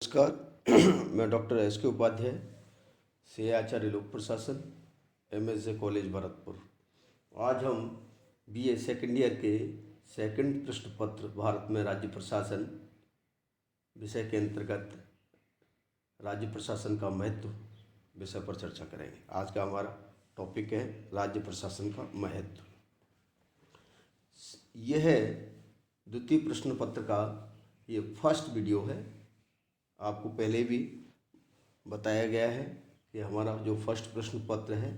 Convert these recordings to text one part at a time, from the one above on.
नमस्कार। मैं doctor S के उपाध्याय, से आचार्य लोक प्रशासन, MSJ कॉलेज भरतपुर। आज हम BA सेकेंड ईयर के सेकंड प्रश्न पत्र भारत में राज्य प्रशासन विषय के अंतर्गत राज्य प्रशासन का महत्व विषय पर चर्चा करेंगे। आज का हमारा टॉपिक है राज्य प्रशासन का महत्व। यह है द्वितीय प्रश्न पत्र का ये फर्स्ट वीडियो है। आपको पहले भी बताया गया है कि हमारा जो फर्स्ट प्रश्न पत्र है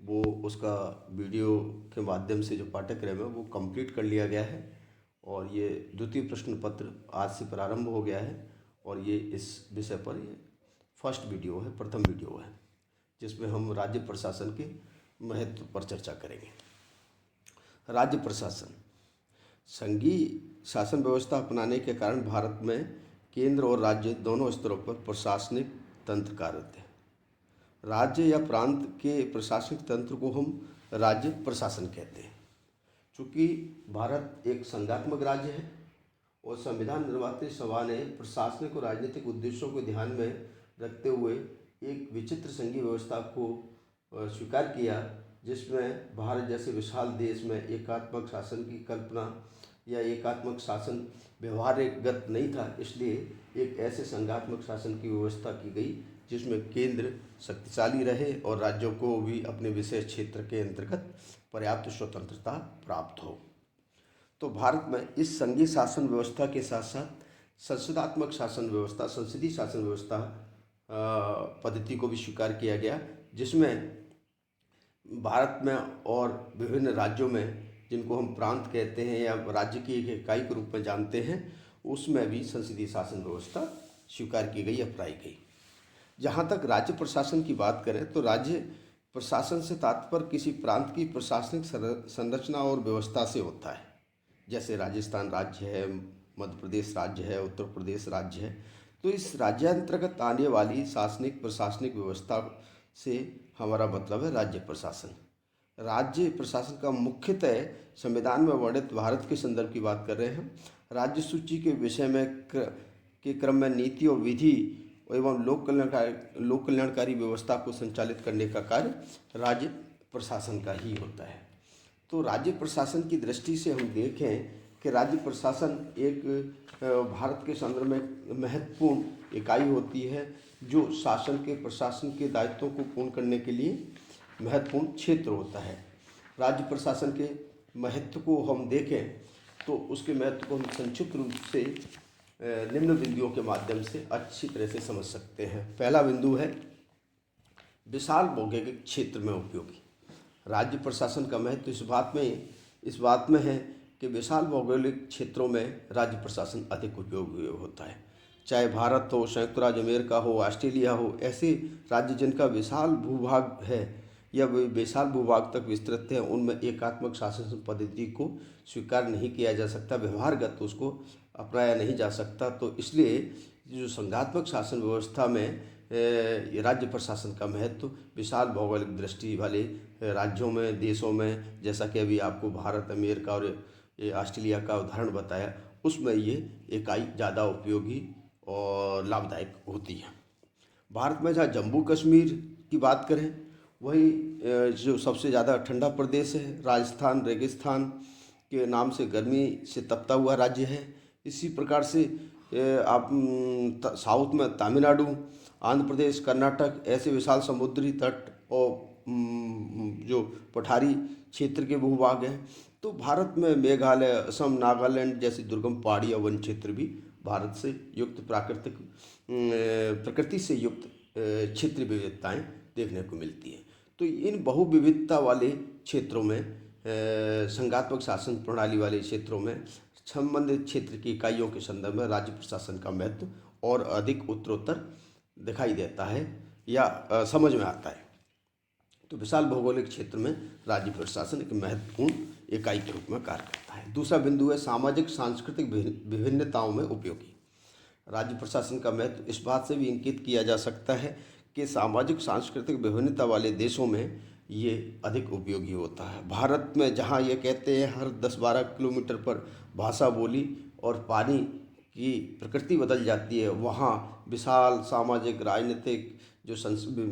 वो उसका वीडियो के माध्यम से जो पाठ्यक्रम है वो कंप्लीट कर लिया गया है और ये द्वितीय प्रश्न पत्र आज से प्रारंभ हो गया है और ये इस विषय पर ये फर्स्ट वीडियो है, प्रथम वीडियो है, जिसमें हम राज्य प्रशासन के महत्व पर चर्चा करेंगे। राज्य प्रशासन संघीय शासन व्यवस्था अपनाने के कारण भारत में केंद्र और राज्य दोनों स्तरों पर प्रशासनिक तंत्र कार्यरत है। राज्य या प्रांत के प्रशासनिक तंत्र को हम राज्य प्रशासन कहते हैं। चूँकि भारत एक संघात्मक राज्य है और संविधान निर्मात्री सभा ने प्रशासनिक और राजनीतिक उद्देश्यों को ध्यान में रखते हुए एक विचित्र संघीय व्यवस्था को स्वीकार किया, जिसमें भारत जैसे विशाल देश में एकात्मक शासन की कल्पना या एकात्मक शासन व्यवहारगत नहीं था। इसलिए एक ऐसे संघात्मक शासन की व्यवस्था की गई जिसमें केंद्र शक्तिशाली रहे और राज्यों को भी अपने विशेष क्षेत्र के अंतर्गत पर्याप्त स्वतंत्रता प्राप्त हो। तो भारत में इस संघीय शासन व्यवस्था के साथ साथ संसदात्मक शासन व्यवस्था, संसदीय शासन व्यवस्था पद्धति को भी स्वीकार किया गया, जिसमें भारत में और विभिन्न राज्यों में, जिनको हम प्रांत कहते हैं या राज्य की एक इकाई के रूप में जानते हैं, उसमें भी संसदीय शासन व्यवस्था स्वीकार की गई, अपनाई गई। जहाँ तक राज्य प्रशासन की बात करें तो राज्य प्रशासन से तात्पर्य किसी प्रांत की प्रशासनिक संरचना और व्यवस्था से होता है। जैसे राजस्थान राज्य है, मध्य प्रदेश राज्य है, उत्तर प्रदेश राज्य है, तो इस राज्यांतर्गत आने वाली शासनिक प्रशासनिक व्यवस्था से हमारा मतलब है राज्य प्रशासन। राज्य प्रशासन का मुख्यतः संविधान में वर्णित भारत के संदर्भ की बात कर रहे हैं। राज्य सूची के विषय में के क्रम में नीति और विधि एवं लोक कल्याणकारी व्यवस्था को संचालित करने का कार्य राज्य प्रशासन का ही होता है। तो राज्य प्रशासन की दृष्टि से हम देखें कि राज्य प्रशासन एक भारत के संदर्भ में महत्वपूर्ण इकाई होती है, जो शासन के प्रशासन के दायित्वों को पूर्ण करने के लिए महत्वपूर्ण क्षेत्र होता है। राज्य प्रशासन के महत्व को हम देखें तो उसके महत्व को हम संक्षिप्त रूप से निम्न बिंदुओं के माध्यम से अच्छी तरह से समझ सकते हैं। पहला बिंदु है विशाल भौगोलिक क्षेत्र में उपयोगी। राज्य प्रशासन का महत्व इस बात में है कि विशाल भौगोलिक क्षेत्रों में राज्य प्रशासन अधिक उपयोगी होता है। चाहे भारत हो, संयुक्त राज्य अमेरिका हो, ऑस्ट्रेलिया हो, ऐसे राज्य जिनका विशाल भूभाग है या विशाल भूभाग तक विस्तृत है, उनमें एकात्मक शासन पद्धति को स्वीकार नहीं किया जा सकता, व्यवहारगत उसको अपनाया नहीं जा सकता। तो इसलिए जो संघात्मक शासन व्यवस्था में राज्य प्रशासन का महत्व विशाल भौगोलिक दृष्टि वाले राज्यों में, देशों में, जैसा कि अभी आपको भारत, अमेरिका और ऑस्ट्रेलिया का उदाहरण बताया, उसमें ये इकाई ज़्यादा उपयोगी और लाभदायक होती है। भारत में जहाँ जम्मू कश्मीर की बात करें, वही जो सबसे ज़्यादा ठंडा प्रदेश है, राजस्थान रेगिस्तान के नाम से गर्मी से तपता हुआ राज्य है। इसी प्रकार से आप साउथ में तमिलनाडु, आंध्र प्रदेश, कर्नाटक, ऐसे विशाल समुद्री तट और जो पठारी क्षेत्र के भूभाग हैं। तो भारत में मेघालय, असम, नागालैंड जैसी दुर्गम पहाड़ी और वन क्षेत्र भी भारत से युक्त प्रकृति से युक्त क्षेत्रीय विविधताएँ देखने को मिलती है। तो इन बहुविविधता वाले क्षेत्रों में, संघात्मक शासन प्रणाली वाले क्षेत्रों में संबंधित क्षेत्र की इकाइयों के संदर्भ में राज्य प्रशासन का महत्व और अधिक उत्तरोत्तर दिखाई देता है या समझ में आता है। तो विशाल भौगोलिक क्षेत्र में राज्य प्रशासन एक महत्वपूर्ण इकाई के रूप में कार्य करता है। दूसरा बिंदु है सामाजिक सांस्कृतिक विभिन्नताओं में उपयोगी। राज्य प्रशासन का महत्व इस बात से भी इंगित किया जा सकता है कि सामाजिक सांस्कृतिक विभिन्नता वाले देशों में ये अधिक उपयोगी होता है। भारत में जहाँ ये कहते हैं हर 10-12 किलोमीटर पर भाषा, बोली और पानी की प्रकृति बदल जाती है, वहाँ विशाल सामाजिक राजनीतिक जो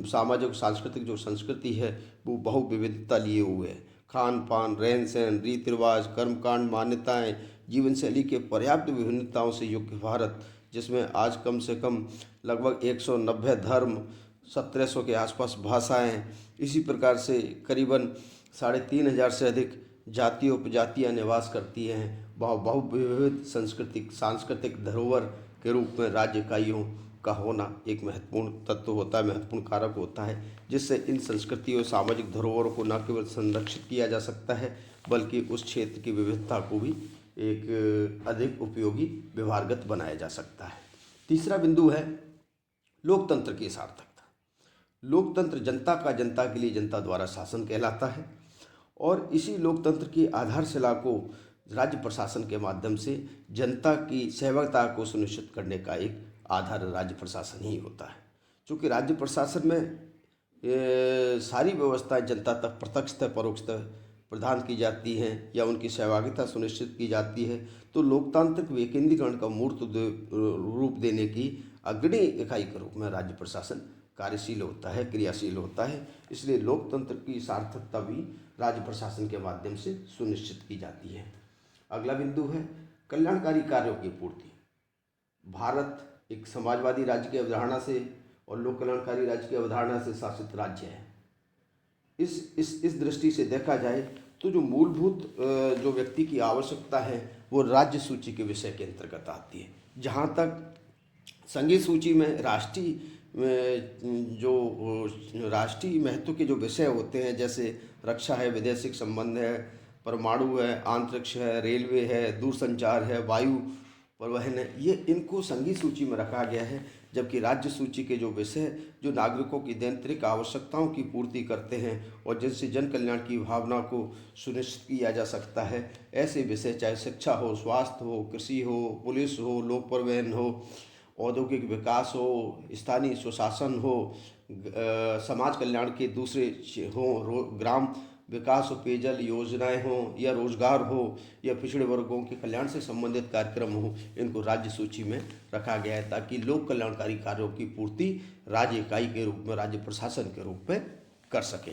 सामाजिक सांस्कृतिक जो संस्कृति है वो बहुविविधता लिए हुए है। खान पान, रहन सहन, रीति रिवाज, कर्मकांड, मान्यताएं, जीवन शैली के पर्याप्त विभिन्नताओं से युक्त भारत, जिसमें आज कम से कम लगभग 190 धर्म, 1700 के आसपास भाषाएं, इसी प्रकार से करीबन 3500 से अधिक जातियों उपजातियाँ निवास करती हैं। वह बहुविविध सांस्कृतिक धरोहर के रूप में राज्य इकाइयों का होना एक महत्वपूर्ण तत्व होता है, महत्वपूर्ण कारक होता है, जिससे इन संस्कृति और सामाजिक धरोहरों को न केवल संरक्षित किया जा सकता है बल्कि उस क्षेत्र की विविधता को भी एक अधिक उपयोगी व्यवहारगत बनाया जा सकता है। तीसरा बिंदु है लोकतंत्र की सार्थकता। लोकतंत्र जनता का जनता के लिए जनता द्वारा शासन कहलाता है और इसी लोकतंत्र की आधारशिला को राज्य प्रशासन के माध्यम से जनता की सहभागिता को सुनिश्चित करने का एक आधार राज्य प्रशासन ही होता है। चूँकि राज्य प्रशासन में सारी व्यवस्थाएं जनता तक प्रत्यक्षतः परोक्षतः प्रदान की जाती हैं या उनकी सहभागिता सुनिश्चित की जाती है, तो लोकतांत्रिक विकेंद्रीकरण का मूर्त रूप देने की अग्रणी इकाई के रूप में राज्य प्रशासन कार्यशील होता है, क्रियाशील होता है। इसलिए लोकतंत्र की सार्थकता भी राज्य प्रशासन के माध्यम से सुनिश्चित की जाती है। अगला बिंदु है कल्याणकारी कार्यों की पूर्ति। भारत एक समाजवादी राज्य की अवधारणा से और लोक कल्याणकारी राज्य की अवधारणा से शासित राज्य है। इस दृष्टि से देखा जाए तो जो मूलभूत जो व्यक्ति की आवश्यकता है वो राज्य सूची के विषय के अंतर्गत आती है। जहाँ तक संघीय सूची में राष्ट्रीय महत्व के जो विषय होते हैं, जैसे रक्षा है, वैदेशिक संबंध है, परमाणु है, अंतरिक्ष है, रेलवे है, दूरसंचार है, वायु परिवहन है, ये इनको संघीय सूची में रखा गया है। जबकि राज्य सूची के जो विषय जो नागरिकों की दैनिक आवश्यकताओं की पूर्ति करते हैं और जिनसे जन कल्याण की भावना को सुनिश्चित किया जा सकता है, ऐसे विषय चाहे शिक्षा हो, स्वास्थ्य हो, कृषि हो, पुलिस हो, लोक परिवहन हो, औद्योगिक विकास हो, स्थानीय सुशासन हो, समाज कल्याण के दूसरे हो, ग्राम विकास हो, पेयजल योजनाएं हो या रोजगार हो या पिछड़े वर्गों के कल्याण से संबंधित कार्यक्रम हो, इनको राज्य सूची में रखा गया है ताकि लोक कल्याणकारी कार्यों की पूर्ति राज्य इकाई के रूप में, राज्य प्रशासन के रूप में कर सके।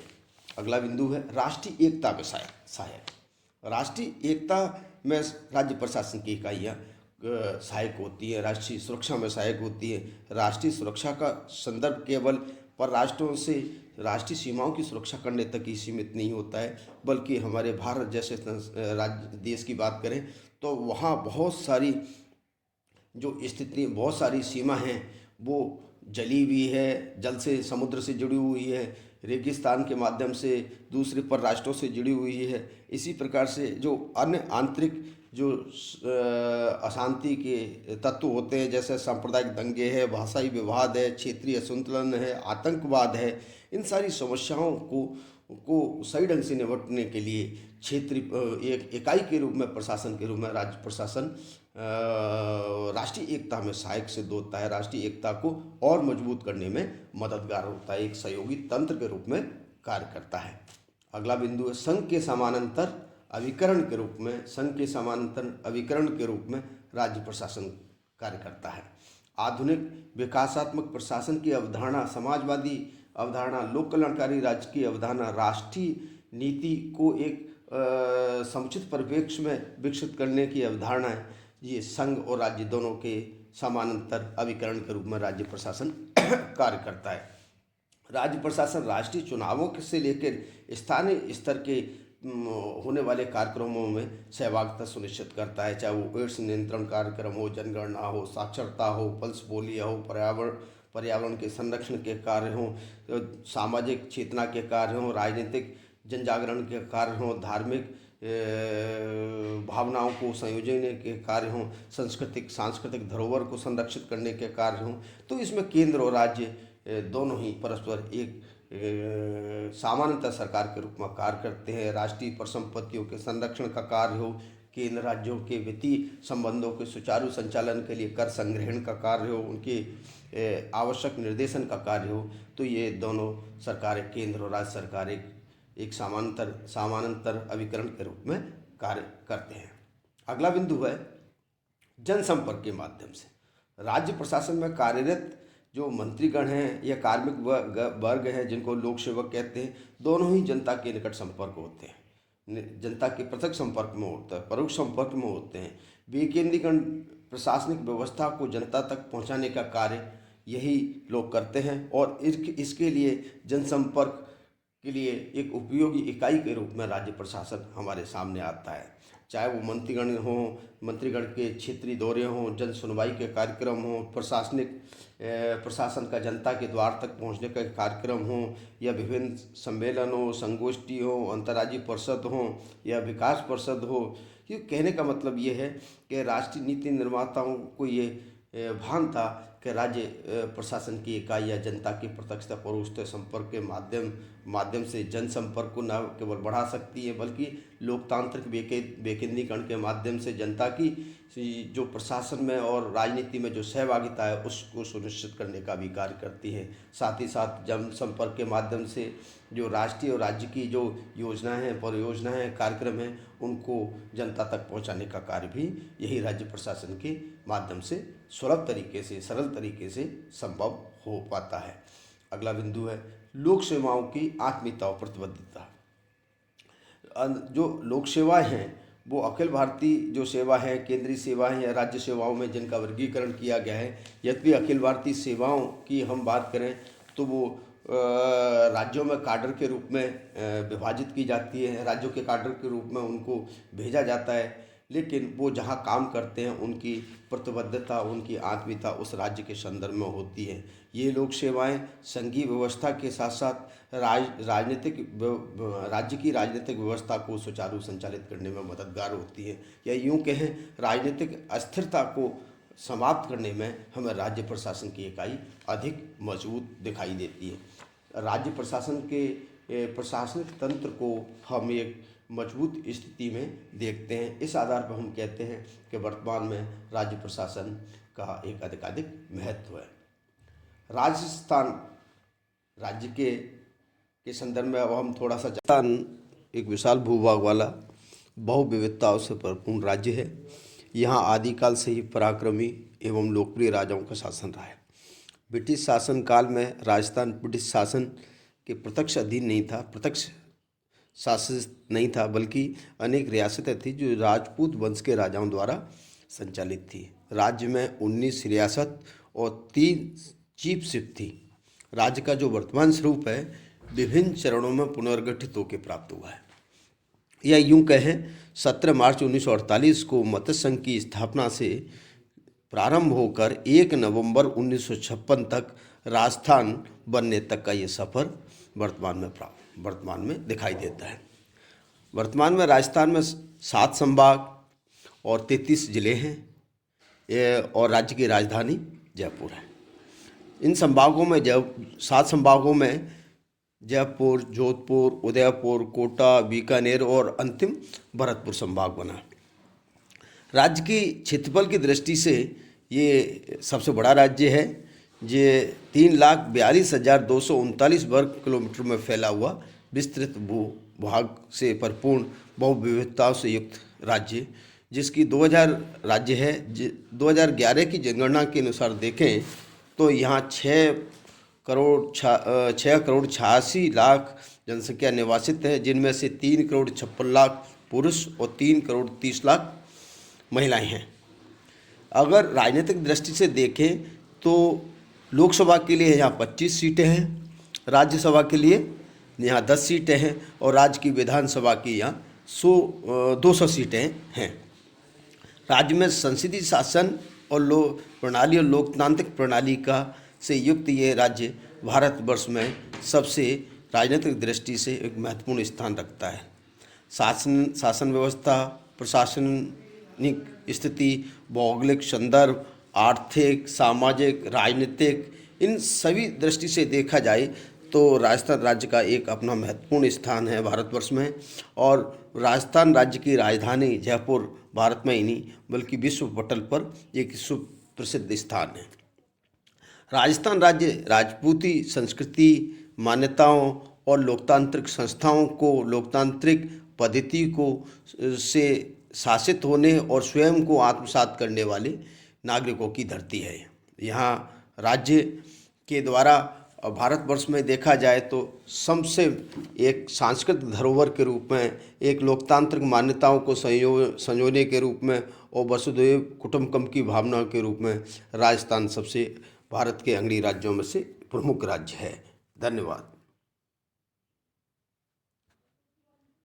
अगला बिंदु है राष्ट्रीय एकता में सहायक। राष्ट्रीय एकता में राज्य प्रशासन की इकाइयाँ सहायक होती है, राष्ट्रीय सुरक्षा में सहायक होती है। राष्ट्रीय सुरक्षा का संदर्भ केवल परराष्ट्रों से राष्ट्रीय सीमाओं की सुरक्षा करने तक ही सीमित नहीं होता है, बल्कि हमारे भारत जैसे राज्य देश की बात करें तो वहाँ बहुत सारी जो स्थिति, बहुत सारी सीमा हैं वो जली भी है, जल से समुद्र से जुड़ी हुई है, रेगिस्तान के माध्यम से दूसरे परराष्ट्रों से जुड़ी हुई है। इसी प्रकार से जो अन्य आंतरिक जो अशांति के तत्व होते हैं, जैसे सांप्रदायिक दंगे है, भाषाई विवाद है, क्षेत्रीय असंतुलन है, आतंकवाद है, इन सारी समस्याओं को सही ढंग से निपटने के लिए क्षेत्रीय एक इकाई के रूप में, प्रशासन के रूप में राज्य प्रशासन राष्ट्रीय एकता में सहायक सिद्ध होता है, राष्ट्रीय एकता को और मजबूत करने में मददगार होता है, एक सहयोगी तंत्र के रूप में कार्य करता है। अगला बिंदु है संघ के समानांतर अभिकरण के रूप में, संघ के समानांतर अभिकरण के रूप में राज्य प्रशासन कार्य करता है। आधुनिक विकासात्मक प्रशासन की अवधारणा, समाजवादी अवधारणा, लोक कल्याणकारी राज्य की अवधारणा राष्ट्रीय नीति को एक समुचित परिप्रेक्ष्य में विकसित करने की अवधारणा है। ये संघ और राज्य दोनों के समानांतर अभिकरण के रूप में राज्य प्रशासन कार्य करता है। राज्य प्रशासन राष्ट्रीय चुनावों से लेकर स्थानीय स्तर के होने वाले कार्यक्रमों में सहभागिता सुनिश्चित करता है, चाहे वो एड्स नियंत्रण कार्यक्रम हो, जनगणना हो, साक्षरता हो, पल्स पोलियो हो, पर्यावरण के संरक्षण के कार्य हों, सामाजिक चेतना के कार्य हों, राजनीतिक जनजागरण के कार्य हों, धार्मिक भावनाओं को संयोजन के कार्य हों, सांस्कृतिक धरोहर को संरक्षित करने के कार्य हों। तो इसमें केंद्र और राज्य दोनों ही परस्पर एक सामान्यतः सरकार के रूप में कार्य करते हैं। राष्ट्रीय परिसंपत्तियों के संरक्षण का कार्य हो, केंद्र राज्यों के वित्तीय संबंधों के सुचारू संचालन के लिए कर संग्रहण का कार्य हो, उनके आवश्यक निर्देशन का कार्य हो, तो ये दोनों सरकारें, केंद्र और राज्य सरकार एक समानांतर अभिकरण के रूप में कार्य करते हैं। अगला बिंदु है जनसंपर्क के माध्यम से। राज्य प्रशासन में कार्यरत जो मंत्रीगण हैं या कार्मिक वर्ग हैं, जिनको लोक सेवक कहते हैं, दोनों ही जनता के निकट संपर्क होते हैं, जनता के प्रत्यक्ष संपर्क में होता है, परोक्ष संपर्क में होते हैं। विकेंद्रीकरण प्रशासनिक व्यवस्था को जनता तक पहुंचाने का कार्य यही लोग करते हैं और इसके लिए जनसंपर्क के लिए एक उपयोगी इकाई के रूप में राज्य प्रशासन हमारे सामने आता है। चाहे वो मंत्रीगण हों, मंत्रीगण के क्षेत्रीय दौरे हों, जन सुनवाई के कार्यक्रम हों, प्रशासन का जनता के द्वार तक पहुंचने का कार्यक्रम हों, या विभिन्न सम्मेलन हो, संगोष्ठी हो, अंतर्राज्यीय परिषद हो या विकास परिषद हो। ये कहने का मतलब ये है कि राष्ट्रीय नीति निर्माताओं को ये भान था कि राज्य प्रशासन की इकाई या जनता के प्रत्यक्ष परोक्ष संपर्क के माध्यम से जनसंपर्क को न केवल बढ़ा सकती है, बल्कि लोकतांत्रिक विकेंद्रीकरण के माध्यम से जनता की जो प्रशासन में और राजनीति में जो सहभागिता है उसको सुनिश्चित करने का भी कार्य करती है। साथ ही साथ जनसंपर्क के माध्यम से जो राष्ट्रीय और राज्य की जो योजनाएं हैं, परियोजनाएं हैं, कार्यक्रम हैं, उनको जनता तक पहुंचाने का कार्य भी यही राज्य प्रशासन के माध्यम से सुलभ तरीके से, सरल तरीके से संभव हो पाता है। अगला बिंदु है लोक सेवाओं की आत्मीयता और प्रतिबद्धता। जो लोक सेवाएं हैं वो अखिल भारतीय जो सेवा है, केंद्रीय सेवाएं या राज्य सेवाओं में जिनका वर्गीकरण किया गया है। यद्यपि अखिल भारतीय सेवाओं की हम बात करें तो वो राज्यों में काडर के रूप में विभाजित की जाती है, राज्यों के काडर के रूप में उनको भेजा जाता है, लेकिन वो जहाँ काम करते हैं उनकी प्रतिबद्धता, उनकी आत्मीयता उस राज्य के संदर्भ में होती है। ये लोक सेवाएं संघीय व्यवस्था के साथ साथ राज्य की राजनीतिक व्यवस्था को सुचारू संचालित करने में मददगार होती है, या यूँ कहें राजनीतिक अस्थिरता को समाप्त करने में हमें राज्य प्रशासन की इकाई अधिक मजबूत दिखाई देती है। राज्य प्रशासन के प्रशासनिक तंत्र को हम एक मजबूत स्थिति में देखते हैं। इस आधार पर हम कहते हैं कि वर्तमान में राज्य प्रशासन का एक अधिकाधिक महत्व है। राजस्थान राज्य के संदर्भ में अब हम थोड़ा सा, राजस्थान एक विशाल भूभाग वाला बहुविविधताओं से भरपूर राज्य है। यहाँ आदिकाल से ही पराक्रमी एवं लोकप्रिय राजाओं का शासन रहा है। ब्रिटिश शासन काल में राजस्थान ब्रिटिश शासन के प्रत्यक्ष अधीन नहीं था, प्रत्यक्ष शासित नहीं था, बल्कि अनेक रियासतें थी जो राजपूत वंश के राजाओं द्वारा संचालित थी। राज्य में 19 रियासत और 3 चीफशिप थी। राज्य का जो वर्तमान स्वरूप है विभिन्न चरणों में पुनर्गठित होकर प्राप्त हुआ है। या यूँ कहें 17 मार्च 1948 को मत्स्य संघ की स्थापना से प्रारंभ होकर 1 नवंबर 1956 तक राजस्थान बनने तक का ये सफ़र वर्तमान में दिखाई देता है। वर्तमान में राजस्थान में 7 संभाग और 33 जिले हैं और राज्य की राजधानी जयपुर है। इन संभागों में 7 संभागों में जयपुर, जोधपुर, उदयपुर, कोटा, बीकानेर और अंतिम भरतपुर संभाग बना। राज्य की क्षेत्रफल की दृष्टि से ये सबसे बड़ा राज्य है। ये 3,42,239 वर्ग किलोमीटर में फैला हुआ विस्तृत भूभाग से परिपूर्ण बहुविविधताओं से युक्त राज्य, जिसकी 2000 राज्य है। 2011 की जनगणना के अनुसार देखें तो यहाँ 6 करोड़ 86 लाख जनसंख्या निवासित है, जिनमें से 3 करोड़ 56 लाख पुरुष और 3 करोड़ 30 लाख महिलाएं हैं। अगर राजनीतिक दृष्टि से देखें तो लोकसभा के लिए यहाँ 25 सीटें हैं, राज्यसभा के लिए यहाँ 10 सीटें हैं और राज्य की विधानसभा की यहाँ 200 सीटें हैं। राज्य में संसदीय शासन और प्रणाली और लोकतांत्रिक प्रणाली का से युक्त ये राज्य भारतवर्ष में सबसे राजनीतिक दृष्टि से एक महत्वपूर्ण स्थान रखता है। शासन व्यवस्था, प्रशासनिक स्थिति, भौगोलिक संदर्भ, आर्थिक, सामाजिक, राजनीतिक, इन सभी दृष्टि से देखा जाए तो राजस्थान राज्य का एक अपना महत्वपूर्ण स्थान है भारतवर्ष में। और राजस्थान राज्य की राजधानी जयपुर भारत में ही नहीं बल्कि विश्व पटल पर एक सुप्रसिद्ध स्थान है। राजस्थान राज्य राजपूती संस्कृति, मान्यताओं और लोकतांत्रिक संस्थाओं को, लोकतांत्रिक पद्धति को से शासित होने और स्वयं को आत्मसात करने वाले नागरिकों की धरती है। यहाँ राज्य के द्वारा भारतवर्ष में देखा जाए तो सबसे एक सांस्कृतिक धरोहर के रूप में, एक लोकतांत्रिक मान्यताओं को संजोने के रूप में और वसुधैव कुटुंबकम की भावना के रूप में राजस्थान सबसे भारत के अंगड़ी राज्यों में से प्रमुख राज्य है। धन्यवाद।